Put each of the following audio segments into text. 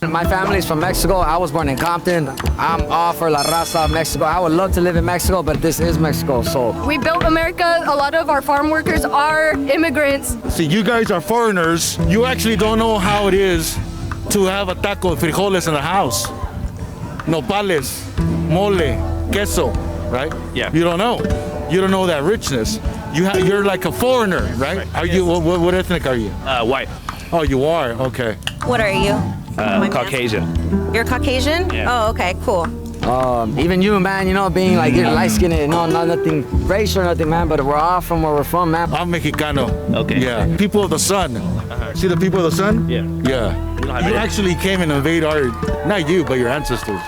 My family's from Mexico. I was born in Compton. I'm all for La Raza of Mexico. I would love to live in Mexico, but this is Mexico, so. We built America. A lot of our farm workers are immigrants. See, you guys are foreigners. You actually don't know how it is to have a taco de frijoles in the house. Nopales, mole, queso, right? Yeah. You don't know. You don't know that richness. You're like a foreigner, right? Are you? What ethnic are you? White. Oh, you are. Okay. What are you? Caucasian. You're Caucasian? Yeah. Oh, okay, cool. Even you, man, you know, being like, you're light-skinned, no, nothing racial or nothing, man, but we're all from where we're from, man. I'm Mexicano. Okay. Yeah. People of the sun. See the people of the sun? Yeah. Yeah. You actually came and invade not you, but your ancestors,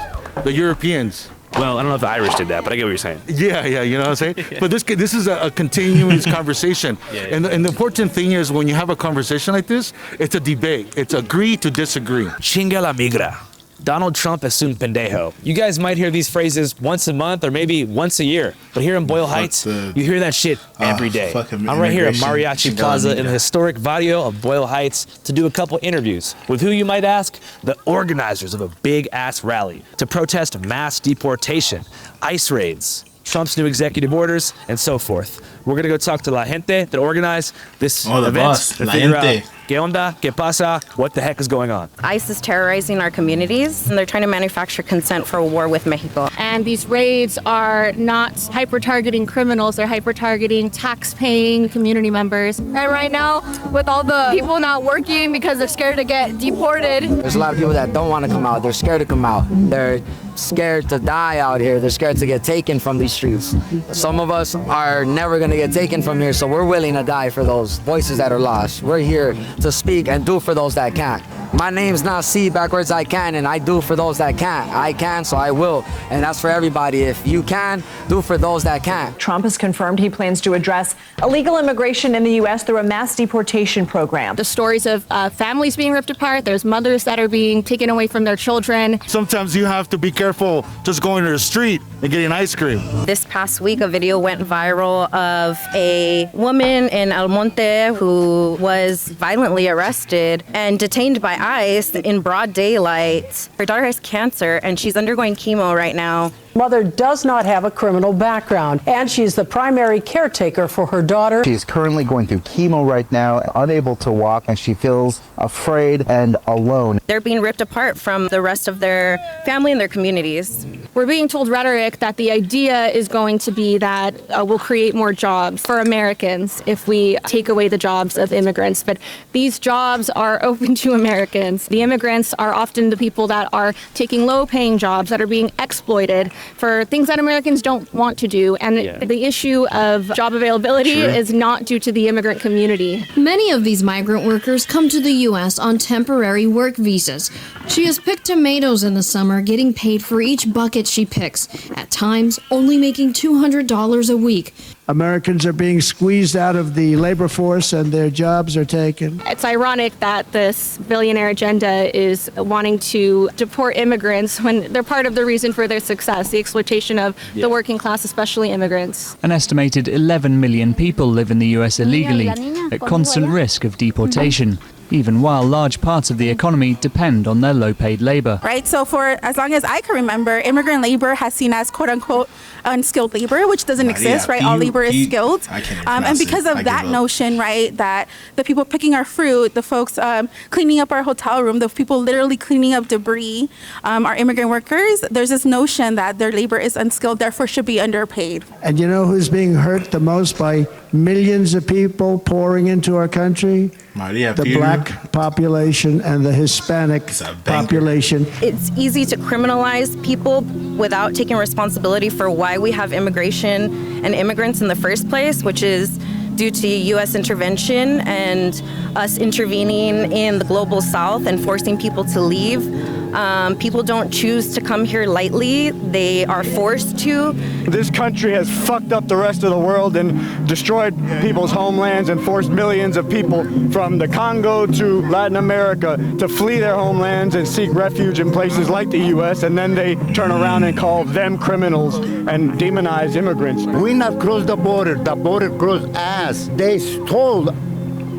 the Europeans. Well, I don't know if the Irish did that, but I get what you're saying. Yeah, you know what I'm saying? But this is a continuous conversation. Yeah. And the important thing is when you have a conversation like this, it's a debate. It's agree to disagree. Chinga la migra. Donald Trump es un pendejo. You guys might hear these phrases once a month or maybe once a year, but here in Boyle Heights, you hear that shit every day. I'm right here at Mariachi Plaza in the historic barrio of Boyle Heights to do a couple interviews with who you might ask? The organizers of a big-ass rally to protest mass deportation, ICE raids, Trump's new executive orders, and so forth. We're gonna go talk to la gente that organized this event to figure out ¿qué onda? ¿Qué pasa? What the heck is going on? ICE is terrorizing our communities, and they're trying to manufacture consent for a war with Mexico. And these raids are not hyper-targeting criminals, they're hyper-targeting tax-paying community members. And right now, with all the people not working because they're scared to get deported. There's a lot of people that don't want to come out. They're scared to come out. They're scared to die out here. They're scared to get taken from these streets. Some of us are never going to get taken from here, so we're willing to die for those voices that are lost. We're here to speak and do for those that can't. My name's not C backwards I can, and I do for those that can't. I can, so I will. And that's for everybody. If you can, do for those that can't. Trump has confirmed he plans to address illegal immigration in the U.S. through a mass deportation program. The stories of families being ripped apart, there's mothers that are being taken away from their children. Sometimes you have to be careful just going to the street and getting ice cream. This past week, a video went viral of a woman in El Monte who was violently arrested and detained by ICE in broad daylight. Her daughter has cancer and she's undergoing chemo right now. Mother does not have a criminal background, and she's the primary caretaker for her daughter. She's currently going through chemo right now, unable to walk, and she feels afraid and alone. They're being ripped apart from the rest of their family and their communities. We're being told rhetoric that the idea is going to be that we'll create more jobs for Americans if we take away the jobs of immigrants. But these jobs are open to Americans. The immigrants are often the people that are taking low-paying jobs that are being exploited for things that Americans don't want to do. And the issue of job availability is not due to the immigrant community. Many of these migrant workers come to the U.S. on temporary work visas. She has picked tomatoes in the summer, getting paid for each bucket she picks, at times only making $200 a week. Americans are being squeezed out of the labor force and their jobs are taken. It's ironic that this billionaire agenda is wanting to deport immigrants when they're part of the reason for their success, the exploitation of the working class, especially immigrants. An estimated 11 million people live in the US illegally, at constant risk of deportation, even while large parts of the economy depend on their low-paid labor. Right, so for as long as I can remember, immigrant labor has seen as quote-unquote unskilled labor, which doesn't exist, right? All labor is skilled. And because of that notion, right, that the people picking our fruit, the folks cleaning up our hotel room, the people literally cleaning up debris, are immigrant workers, there's this notion that their labor is unskilled, therefore should be underpaid. And you know who's being hurt the most by millions of people pouring into our country? The black population and the Hispanic population. It's easy to criminalize people without taking responsibility for why we have immigration and immigrants in the first place, which is due to U.S. intervention and us intervening in the global south and forcing people to leave. People don't choose to come here lightly. They are forced to. This country has fucked up the rest of the world and destroyed people's homelands and forced millions of people from the Congo to Latin America to flee their homelands and seek refuge in places like the U.S. And then they turn around and call them criminals and demonize immigrants. We not cross the border crossed us. They stole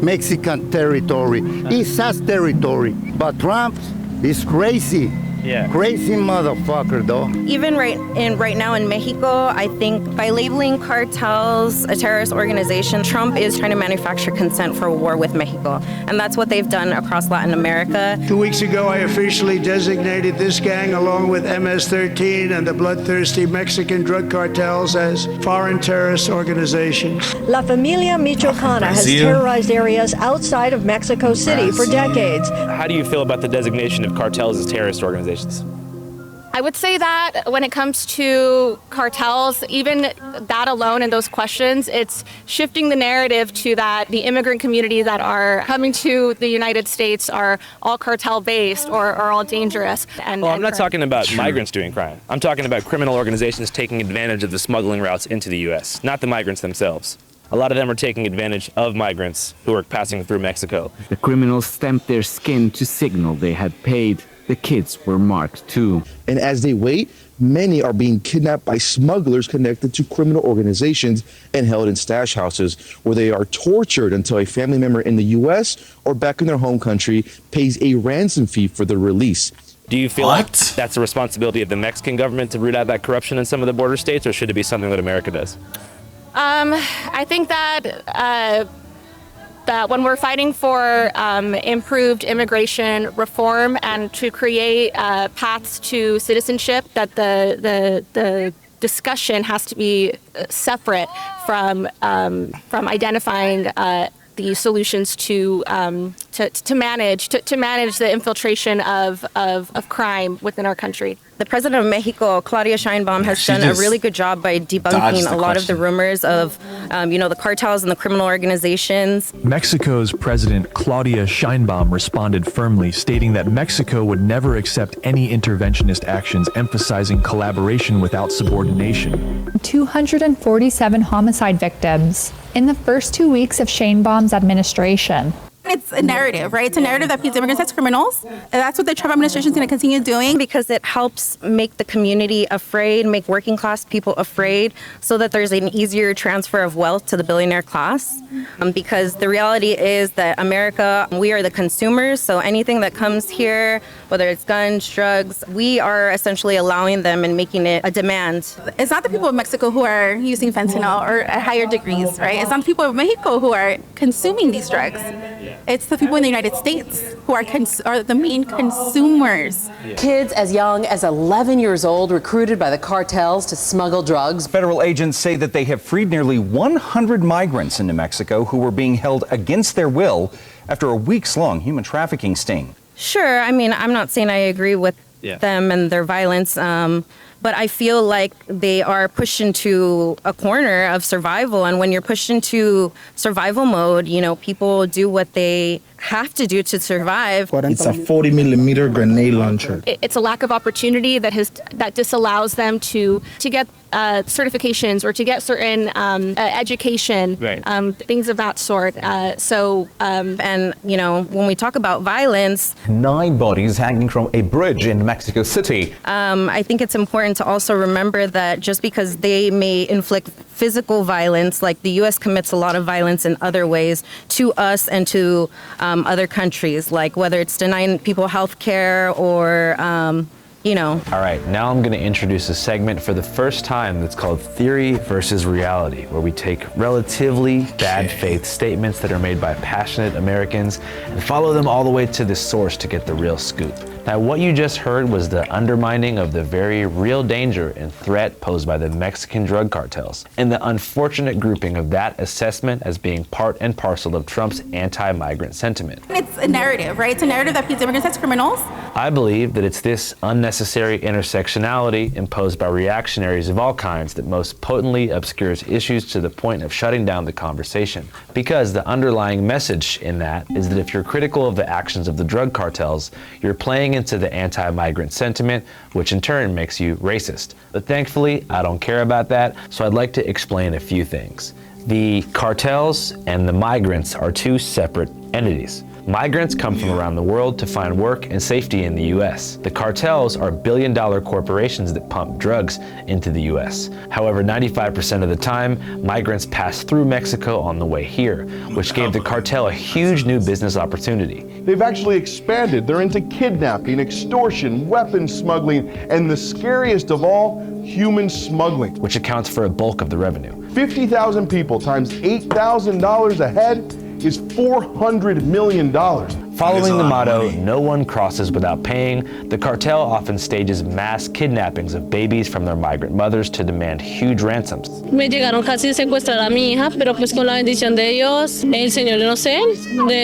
Mexican territory. It's us territory. But Trump It's crazy. Yeah. Crazy motherfucker, though. Even right now in Mexico, I think by labeling cartels a terrorist organization, Trump is trying to manufacture consent for war with Mexico. And that's what they've done across Latin America. 2 weeks ago, I officially designated this gang, along with MS-13 and the bloodthirsty Mexican drug cartels, as foreign terrorist organizations. La Familia Michoacana has terrorized areas outside of Mexico City for decades. How do you feel about the designation of cartels as terrorist organizations? I would say that when it comes to cartels, even that alone and those questions, it's shifting the narrative to that the immigrant community that are coming to the United States are all cartel-based or are all dangerous. Well, I'm not talking about migrants doing crime. I'm talking about criminal organizations taking advantage of the smuggling routes into the U.S., not the migrants themselves. A lot of them are taking advantage of migrants who are passing through Mexico. The criminals stamped their skin to signal they had paid. The kids were marked too. And as they wait, many are being kidnapped by smugglers connected to criminal organizations and held in stash houses, where they are tortured until a family member in the U.S. or back in their home country pays a ransom fee for their release. Do you feel like that's the responsibility of the Mexican government to root out that corruption in some of the border states, or should it be something that America does? I think that when we're fighting for improved immigration reform and to create paths to citizenship, that the discussion has to be separate from identifying the solutions to manage the infiltration of crime within our country. The president of Mexico, Claudia Sheinbaum, has done a really good job by debunking a lot of the rumors of, the cartels and the criminal organizations. Mexico's President Claudia Sheinbaum responded firmly, stating that Mexico would never accept any interventionist actions emphasizing collaboration without subordination. 247 homicide victims in the first 2 weeks of Sheinbaum's administration. It's a narrative, right? It's a narrative that paints immigrants as criminals. And that's what the Trump administration is going to continue doing. Because it helps make the community afraid, make working class people afraid, so that there's an easier transfer of wealth to the billionaire class. Because the reality is that America, we are the consumers. So anything that comes here, whether it's guns, drugs, we are essentially allowing them and making it a demand. It's not the people of Mexico who are using fentanyl or at higher degrees, right? It's not the people of Mexico who are consuming these drugs. It's the people in the United States who are the main consumers. Kids as young as 11 years old recruited by the cartels to smuggle drugs. Federal agents say that they have freed nearly 100 migrants into Mexico who were being held against their will after a weeks-long human trafficking sting. Sure, I mean, I'm not saying I agree with them and their violence, but I feel like they are pushed into a corner of survival. And when you're pushed into survival mode, people do what they have to do to survive. It's a 40-millimeter grenade launcher. It's a lack of opportunity that disallows them to get certifications or to get certain education, things of that sort. And when we talk about violence, 9 bodies hanging from a bridge in Mexico City. I think it's important to also remember that just because they may inflict physical violence, like the U.S. commits a lot of violence in other ways to us and to other countries, like whether it's denying people health care or All right, now I'm going to introduce a segment for the first time that's called Theory versus Reality, where we take relatively bad faith statements that are made by passionate Americans and follow them all the way to the source to get the real scoop. Now, what you just heard was the undermining of the very real danger and threat posed by the Mexican drug cartels, and the unfortunate grouping of that assessment as being part and parcel of Trump's anti-migrant sentiment. It's a narrative, right? It's a narrative that paints immigrants as criminals. I believe that it's this unnecessary intersectionality imposed by reactionaries of all kinds that most potently obscures issues to the point of shutting down the conversation. Because the underlying message in that is that if you're critical of the actions of the drug cartels, you're playing into the anti-migrant sentiment, which in turn makes you racist. But thankfully, I don't care about that, so I'd like to explain a few things. The cartels and the migrants are two separate entities. Migrants come from around the world to find work and safety in the U.S. The cartels are billion-dollar corporations that pump drugs into the U.S. However, 95% of the time, migrants pass through Mexico on the way here, which gave the cartel a huge new business opportunity. They've actually expanded. They're into kidnapping, extortion, weapons smuggling, and the scariest of all, human smuggling, which accounts for a bulk of the revenue. 50,000 people times $8,000 a head is $400 million. Following the motto, no one crosses without paying, the cartel often stages mass kidnappings of babies from their migrant mothers to demand huge ransoms. Me llegaron casi a secuestrar a mi hija, pero pues con la bendición de Dios, el Señor, no sé,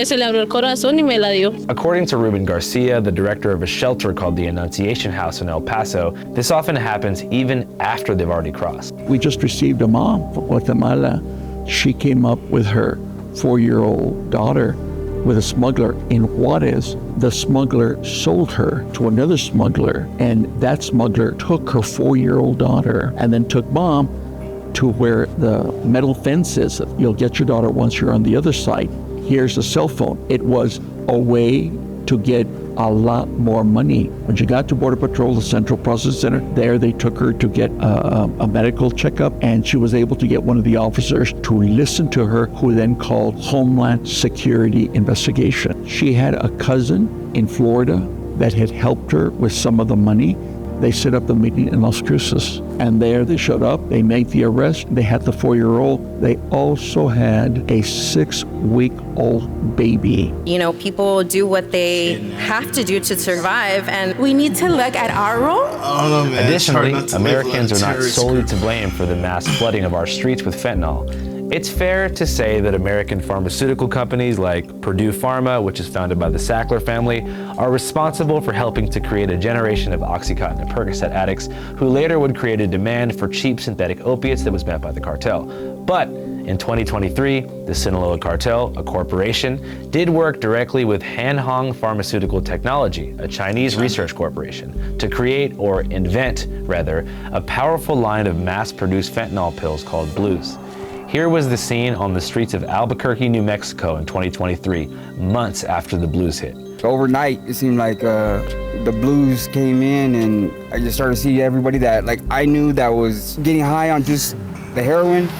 se le abrió el corazón y me la dio. According to Ruben Garcia, the director of a shelter called the Annunciation House in El Paso, this often happens even after they've already crossed. We just received a mom from Guatemala. She came up with her 4-year-old daughter with a smuggler in Juarez. The smuggler sold her to another smuggler, and that smuggler took her 4-year-old daughter and then took mom to where the metal fence is. You'll get your daughter once you're on the other side. Here's a cell phone. It was a way to get a lot more money. When she got to Border Patrol, the Central Processing Center, there they took her to get a medical checkup, and she was able to get one of the officers to listen to her, who then called Homeland Security Investigation. She had a cousin in Florida that had helped her with some of the money. They set up the meeting in Las Cruces, and there they showed up, they made the arrest, they had the 4-year-old, they also had a 6-week-old baby. You know, people do what they have to do to survive, and we need to look at our role. Additionally, Americans are not solely to blame for the mass flooding of our streets with fentanyl. It's fair to say that American pharmaceutical companies like Purdue Pharma, which is founded by the Sackler family, are responsible for helping to create a generation of Oxycontin and Percocet addicts who later would create a demand for cheap synthetic opiates that was met by the cartel. But in 2023, the Sinaloa cartel, a corporation, did work directly with Hanhong Pharmaceutical Technology, a Chinese research corporation, to create, or invent rather, a powerful line of mass-produced fentanyl pills called blues. Here was the scene on the streets of Albuquerque, New Mexico in 2023, months after the blues hit. Overnight, it seemed like the blues came in, and I just started to see everybody that I knew that was getting high on just the heroin,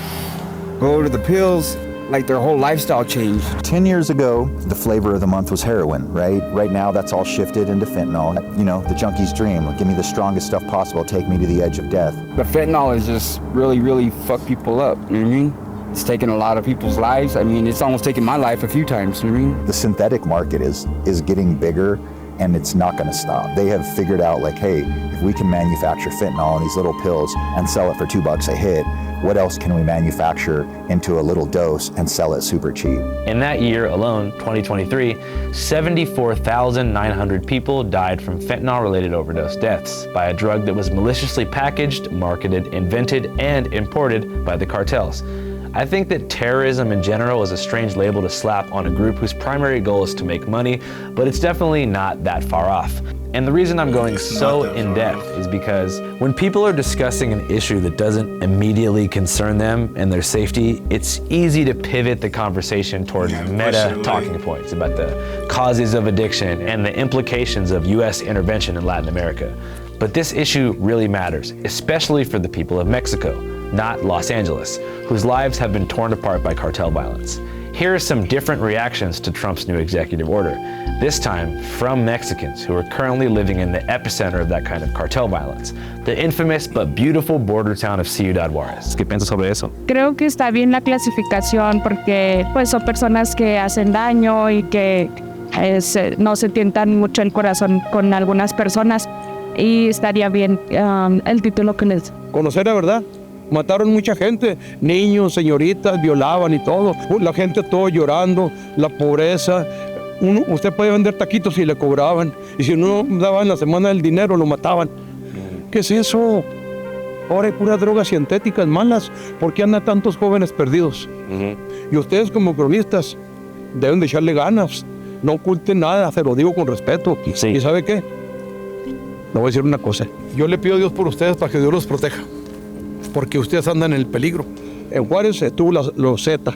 go to the pills, their whole lifestyle changed. 10 years ago, the flavor of the month was heroin, right? Right now, that's all shifted into fentanyl. You know, the junkie's dream, give me the strongest stuff possible, take me to the edge of death. The fentanyl has just really fucked people up, you know what I mean? It's taken a lot of people's lives. I mean, it's almost taken my life a few times, you know what I mean? The synthetic market is getting bigger, and it's not gonna stop. They have figured out, hey, if we can manufacture fentanyl in these little pills and sell it for $2 a hit, what else can we manufacture into a little dose and sell it super cheap? In that year alone, 2023, 74,900 people died from fentanyl-related overdose deaths by a drug that was maliciously packaged, marketed, invented, and imported by the cartels. I think that terrorism in general is a strange label to slap on a group whose primary goal is to make money, but it's definitely not that far off. And the reason I'm going so in-depth is because when people are discussing an issue that doesn't immediately concern them and their safety, it's easy to pivot the conversation toward meta talking points about the causes of addiction and the implications of US intervention in Latin America. But this issue really matters, especially for the people of Mexico, not Los Angeles, whose lives have been torn apart by cartel violence. Here are some different reactions to Trump's new executive order, this time from Mexicans who are currently living in the epicenter of that kind of cartel violence, the infamous but beautiful border town of Ciudad Juárez. ¿Qué piensas sobre eso? Creo que está bien la clasificación porque pues son personas que hacen daño y que no se tientan mucho el corazón con algunas personas y estaría bien el título que les... Conocer la verdad. Mataron mucha gente, niños, señoritas, violaban y todo. La gente todo llorando, la pobreza. Usted puede vender taquitos y le cobraban. Y si no daba en la semana el dinero, lo mataban. ¿Qué es eso? Ahora hay puras drogas sintéticas malas. ¿Por qué andan tantos jóvenes perdidos? Y ustedes como cronistas deben de echarle ganas. No oculten nada, se lo digo con respeto. Sí. ¿Y sabe qué? Le voy a decir una cosa. Yo le pido a Dios por ustedes para que Dios los proteja. Porque ustedes andan en el peligro. En Juárez estuvo los Z,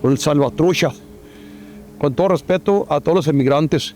el Salvatrucha, con todo respeto a todos los emigrantes.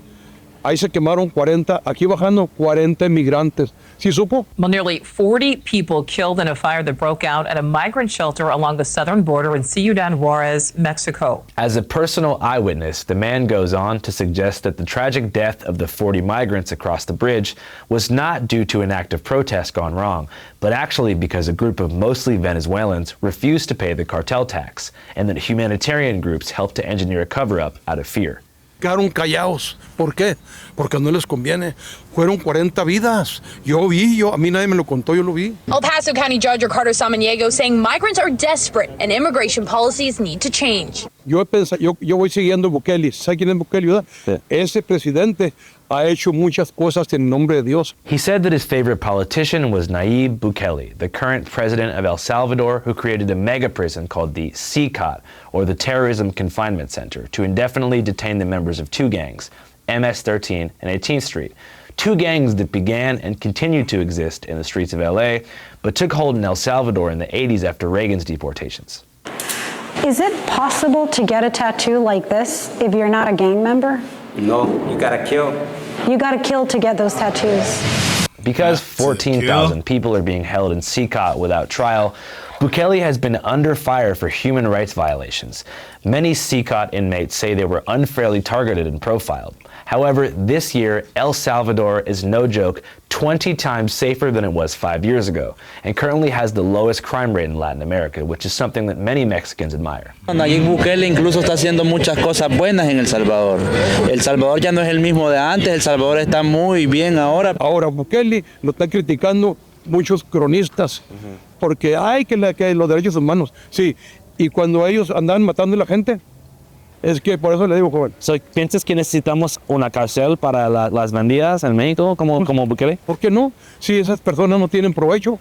Ahí se quemaron 40, aquí bajando 40 emigrantes. ¿Sí supo? Well, nearly 40 people killed in a fire that broke out at a migrant shelter along the southern border in Ciudad Juarez, Mexico. As a personal eyewitness, the man goes on to suggest that the tragic death of the 40 migrants across the bridge was not due to an act of protest gone wrong, but actually because a group of mostly Venezuelans refused to pay the cartel tax, and that humanitarian groups helped to engineer a cover-up out of fear. Quedaron callados. ¿Por qué? Porque no les conviene. Fueron 40 vidas. A mí nadie me lo contó, yo lo vi. El Paso County Judge Ricardo Samaniego saying migrants are desperate and immigration policies need to change. Yo voy siguiendo Bukele. ¿Sabe quién es Bukele, verdad? Sí. Ese presidente ha hecho muchas cosas en nombre de Dios. He said that his favorite politician was Nayib Bukele, the current president of El Salvador, who created a mega prison called the CCOT, or the Terrorism Confinement Center, to indefinitely detain the members of two gangs, MS-13 and 18th Street. Two gangs that began and continued to exist in the streets of LA, but took hold in El Salvador in the 80s after Reagan's deportations. Is it possible to get a tattoo like this if you're not a gang member? No, you gotta kill. You gotta kill to get those tattoos. Because 14,000 people are being held in CCOT without trial, Bukele has been under fire for human rights violations. Many CCOT inmates say they were unfairly targeted and profiled. However, this year, El Salvador is no joke 20 times safer than it was 5 years ago, and currently has the lowest crime rate in Latin America, which is something that many Mexicans admire. Nayib Bukele incluso está haciendo muchas cosas buenas en El Salvador. El Salvador ya no es el mismo de antes, El Salvador está muy bien ahora. Ahora Bukele lo están criticando muchos cronistas, porque hay que los derechos humanos, sí, y cuando ellos andan matando a la gente, es que por eso le digo, joven. ¿Piensas que necesitamos una cárcel para las bandidas en México como Bukele? ¿Por qué no? Si esas personas no tienen provecho.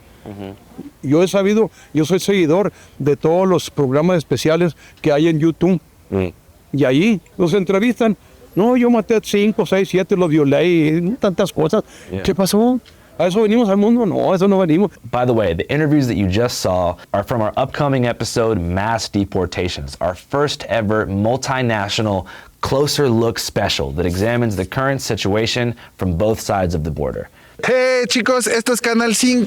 Yo he sabido, yo soy seguidor de todos los programas especiales que hay en YouTube. Y ahí los entrevistan. No, yo maté 5, 6, 7, los violé y tantas cosas. ¿Qué pasó? ¿A eso venimos al mundo? No, a eso no venimos. By the way, the interviews that you just saw are from our upcoming episode, Mass Deportations, our first ever multinational closer look special that examines the current situation from both sides of the border. Hey chicos, esto es Canal 5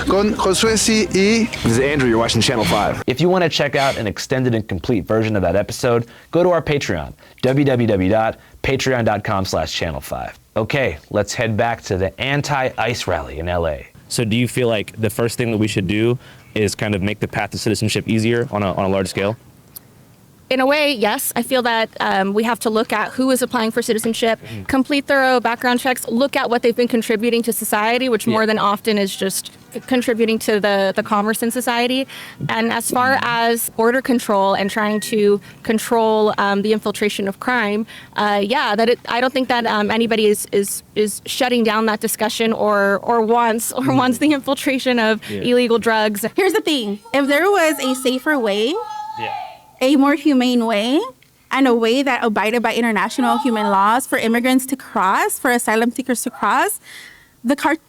con Josué C. y... This is Andrew, you're watching Channel 5. If you want to check out an extended and complete version of that episode, go to our Patreon, www.patreon.com/channel5. Okay, let's head back to the anti-ICE rally in LA. So do you feel like the first thing that we should do is kind of make the path to citizenship easier on a large scale? In a way, yes. I feel that we have to look at who is applying for citizenship, complete thorough background checks, look at what they've been contributing to society, which more than often is just contributing to the commerce in society. And as far as border control and trying to control the infiltration of crime, I don't think that anybody is shutting down that discussion or wants the infiltration of illegal drugs. Here's the thing: if there was a safer way, a more humane way, and a way that abided by international human laws for immigrants to cross, for asylum seekers to cross,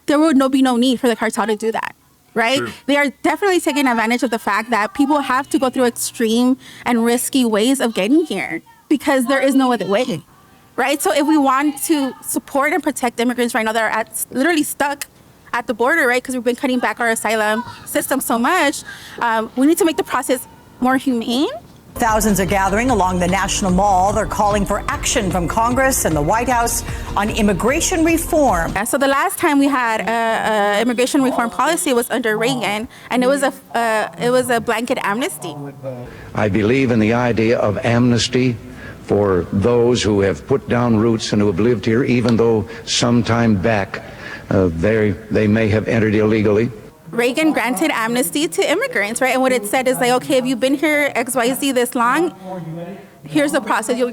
there would be no need for the cartel to do that, right? True. They are definitely taking advantage of the fact that people have to go through extreme and risky ways of getting here because there is no other way, right? So if we want to support and protect immigrants right now that are literally stuck at the border, right, because we've been cutting back our asylum system so much, we need to make the process more humane. Thousands are gathering along the National Mall. They're calling for action from Congress and the White House on immigration reform. So the last time we had immigration reform policy was under Reagan, and it was a blanket amnesty. I believe in the idea of amnesty for those who have put down roots and who have lived here, even though some time back they may have entered illegally. Reagan granted amnesty to immigrants, right? And what it said is like, okay, if you've been here XYZ this long, here's the process to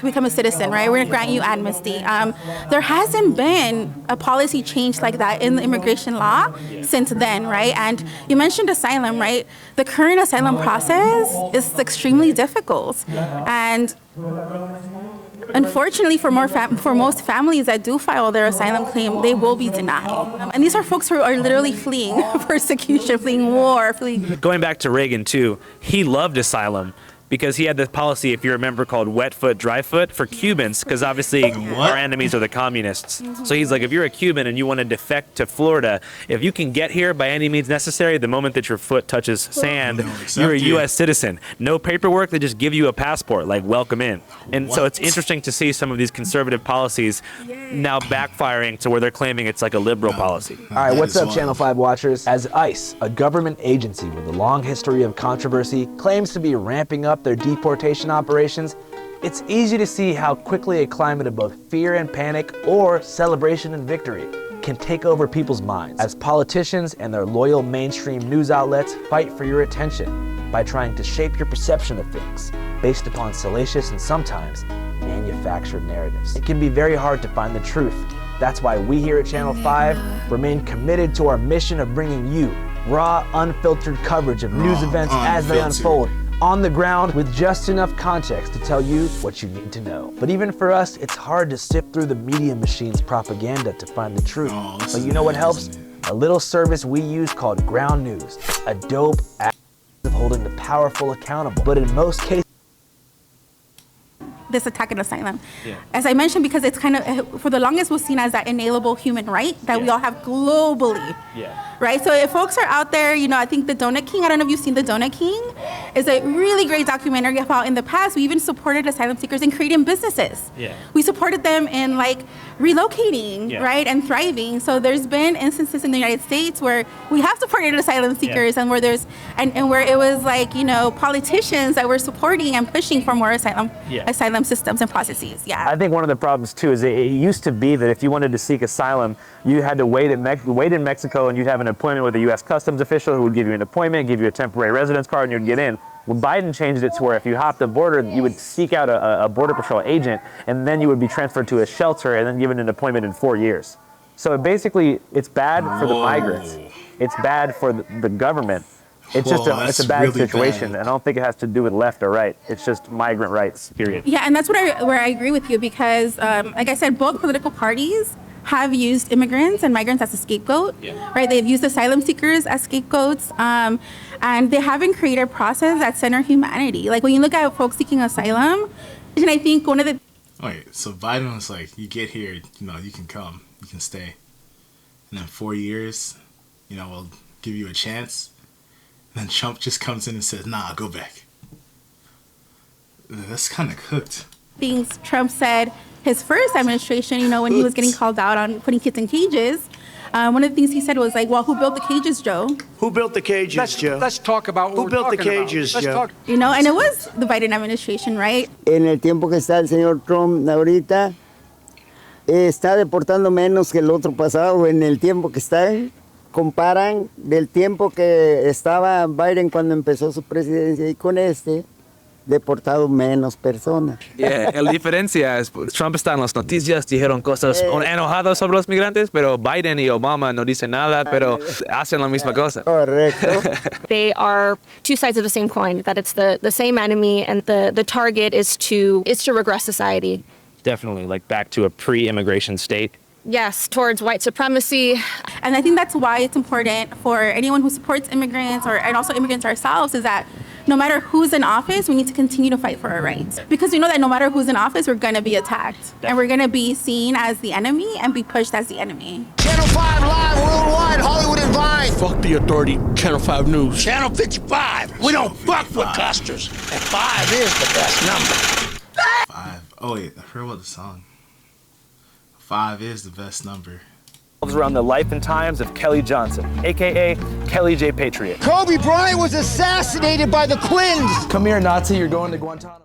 become a citizen, right? We're gonna grant you amnesty. There hasn't been a policy change like that in the immigration law since then, right? And you mentioned asylum, right? The current asylum process is extremely difficult. And unfortunately, for most families that do file their asylum claim, they will be denied. And these are folks who are literally fleeing persecution, fleeing war, fleeing. Going back to Reagan too, he loved asylum because he had this policy, if you remember, called wet foot, dry foot for Cubans, because obviously our enemies are the communists. So he's like, if you're a Cuban and you want to defect to Florida, if you can get here by any means necessary, the moment that your foot touches sand, you're a U.S. citizen. No paperwork, they just give you a passport, like welcome in. And so it's interesting to see some of these conservative policies now backfiring to where they're claiming it's like a liberal policy. All right, what's up, Channel 5 watchers? As ICE, a government agency with a long history of controversy, claims to be ramping up their deportation operations, it's easy to see how quickly a climate of both fear and panic or celebration and victory can take over people's minds as politicians and their loyal mainstream news outlets fight for your attention by trying to shape your perception of things based upon salacious and sometimes manufactured narratives. It can be very hard to find the truth. That's why we here at Channel 5 remain committed to our mission of bringing you raw, unfiltered coverage of news events as they unfold, on the ground with just enough context to tell you what you need to know. But even for us, it's hard to sift through the media machine's propaganda to find the truth. But you know what helps? A little service we use called Ground News, a dope act of holding the powerful accountable. But in most cases, this attack on asylum. As I mentioned, because it's kind of, for the longest, was seen as that inalienable human right that we all have globally. Right? So if folks are out there, you know, I think The Donut King, I don't know if you've seen The Donut King, is a really great documentary about, in the past, we even supported asylum seekers in creating businesses. We supported them in like relocating, right, and thriving. So there's been instances in the United States where we have supported asylum seekers and where there's, and where it was like, you know, politicians that were supporting and pushing for more asylum systems and processes. I think one of the problems too is it used to be that if you wanted to seek asylum, you had to wait in Mexico and you'd have an appointment with a U.S. Customs official who would give you an appointment, give you a temporary residence card, and you'd get in. When Biden changed it to where if you hopped the border, you would seek out a Border Patrol agent, and then you would be transferred to a shelter and then given an appointment in 4 years. So basically, it's bad for the migrants. It's bad for the government. It's just it's a bad really situation. And I don't think it has to do with left or right. It's just migrant rights, period. Yeah, and that's where I agree with you because, like I said, both political parties have used immigrants and migrants as a scapegoat, right? They've used asylum seekers as scapegoats, and they haven't created a process that center humanity. Like when you look at folks seeking asylum, and I think one of the... Wait, so Biden was like, you get here, you know, you can come, you can stay. And then 4 years, you know, we'll give you a chance. And then Trump just comes in and says, nah, go back. That's kind of cooked. Things Trump said his first administration, you know, when he was getting called out on putting kids in cages, one of the things he said was like, well, who built the cages, Joe? Who built the cages, Joe? Let's talk about who built the cages, Joe. You know, and it was the Biden administration, right? En el tiempo que está el señor Trump ahorita, está deportando menos que el otro pasado. En el tiempo que está, comparan del tiempo que estaba Biden cuando empezó su presidencia y con deportado menos personas. La diferencia es, Trump está en las noticias, dijeron cosas enojadas sobre los migrantes, pero Biden y Obama no dicen nada, pero hacen la misma cosa. Correcto. They are two sides of the same coin, that it's the same enemy, and the target is to regress society. Definitely, like back to a pre-immigration state. Yes, towards white supremacy. And I think that's why it's important for anyone who supports immigrants and also immigrants ourselves is that no matter who's in office, we need to continue to fight for our rights. Because we know that no matter who's in office, we're going to be attacked. And we're going to be seen as the enemy and be pushed as the enemy. Channel 5 live worldwide, Hollywood and Vine. Fuck the authority, Channel 5 News. Channel 55. We don't fuck with custers. And 5 is the best number. 5. Oh, wait, I heard about the song. 5 is the best number. Around the life and times of Kelly Johnson, a.k.a. Kelly J. Patriot. Kobe Bryant was assassinated by the Quins. Come here, Nazi, you're going to Guantanamo.